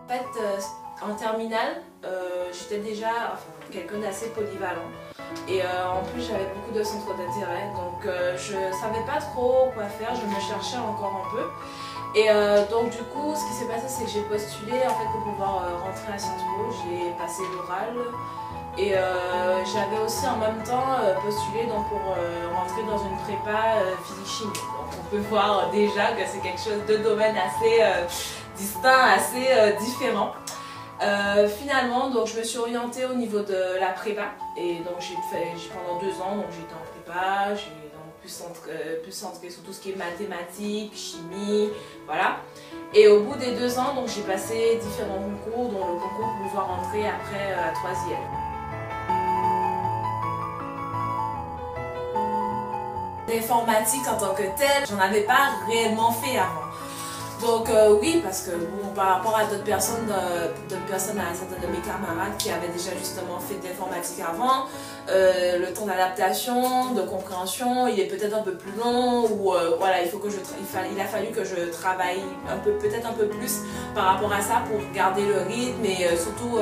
En fait, en terminale, j'étais déjà quelqu'un d'assez polyvalent. Et en plus, j'avais beaucoup de centres d'intérêt. Donc, je ne savais pas trop quoi faire. Je me cherchais encore un peu. Et donc, du coup, ce qui s'est passé, c'est que j'ai postulé en fait, pour pouvoir rentrer à Sciences Po. J'ai passé l'oral. Et j'avais aussi en même temps postulé donc, pour rentrer dans une prépa physique-chimie. Donc, on peut voir déjà que c'est quelque chose de domaine assez distinct, assez différent. Finalement, donc, je me suis orientée au niveau de la prépa et donc pendant 2 ans, donc j'étais en prépa, j'ai plus centré sur tout ce qui est mathématiques, chimie, voilà. Et au bout des 2 ans, donc j'ai passé différents concours, dont le concours pour pouvoir rentrer après à 3e. L'informatique en tant que telle, j'en avais pas réellement fait avant. Donc oui, parce que bon, par rapport à d'autres personnes, à certains de mes camarades qui avaient déjà justement fait de l'informatique avant, le temps d'adaptation, de compréhension, il est peut-être un peu plus long ou voilà, il a fallu que je travaille peut-être un peu plus par rapport à ça pour garder le rythme et surtout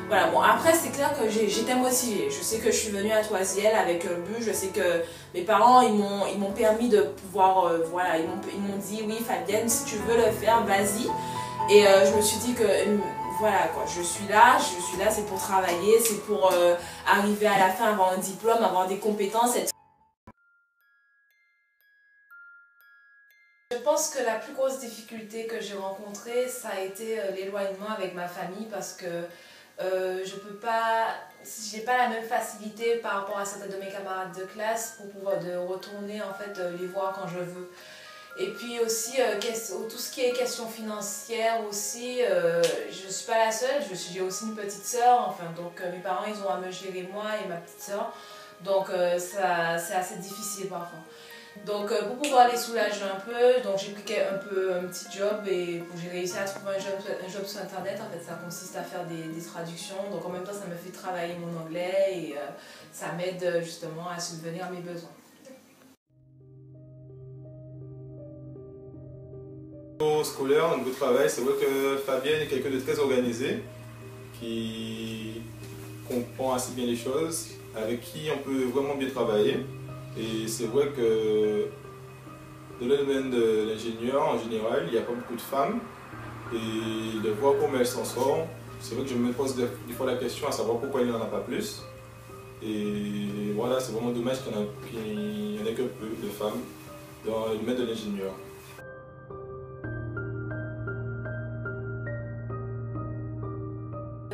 voilà, bon après c'est clair que j'étais motivée, je sais que je suis venue à Toisielle avec un but, je sais que mes parents ils m'ont permis de pouvoir, voilà, ils m'ont dit oui Fabienne si tu veux le faire vas-y et je me suis dit que voilà quoi, je suis là c'est pour travailler, c'est pour arriver à la fin, avoir un diplôme, avoir des compétences, etc. Je pense que la plus grosse difficulté que j'ai rencontrée ça a été l'éloignement avec ma famille parce que je peux pas, j'ai pas la même facilité par rapport à certains de mes camarades de classe pour pouvoir retourner en fait les voir quand je veux. Et puis aussi tout ce qui est question financière aussi, je suis pas la seule, j'ai aussi une petite sœur, enfin donc mes parents ils ont à me gérer moi et ma petite sœur, donc c'est assez difficile parfois. Donc pour pouvoir les soulager un peu, donc j'ai pris un petit job et j'ai réussi à trouver un job sur internet. En fait ça consiste à faire des traductions, donc en même temps ça me fait travailler mon anglais et ça m'aide justement à subvenir à mes besoins. Au niveau scolaire, au niveau travail, c'est vrai que Fabienne est quelqu'un de très organisé, qui comprend assez bien les choses, avec qui on peut vraiment bien travailler. Et c'est vrai que dans le domaine de l'ingénieur, en général, il n'y a pas beaucoup de femmes. Et de voir comment elles s'en sortent, c'est vrai que je me pose des fois la question à savoir pourquoi il n'y en a pas plus. Et voilà, c'est vraiment dommage qu'il n'y en ait que peu de femmes dans le domaine de l'ingénieur.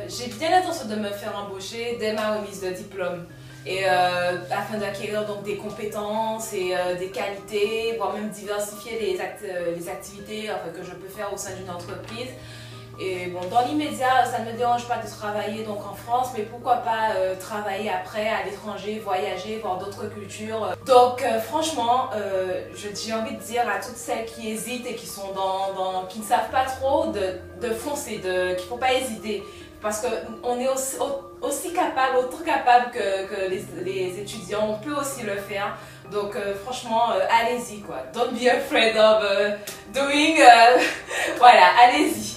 J'ai bien l'intention de me faire embaucher dès ma remise de diplôme. Et afin d'acquérir donc des compétences et des qualités, voire même diversifier les activités que je peux faire au sein d'une entreprise. Et bon, dans l'immédiat, ça ne me dérange pas de travailler donc en France, mais pourquoi pas travailler à l'étranger, voyager, voir d'autres cultures. Donc franchement, j'ai envie de dire à toutes celles qui hésitent et qui sont qui ne savent pas trop de foncer, qu'il ne faut pas hésiter. Parce qu'on est aussi capable, autant capable que les étudiants, on peut aussi le faire. Donc franchement, allez-y quoi. Don't be afraid of doing. Voilà, allez-y.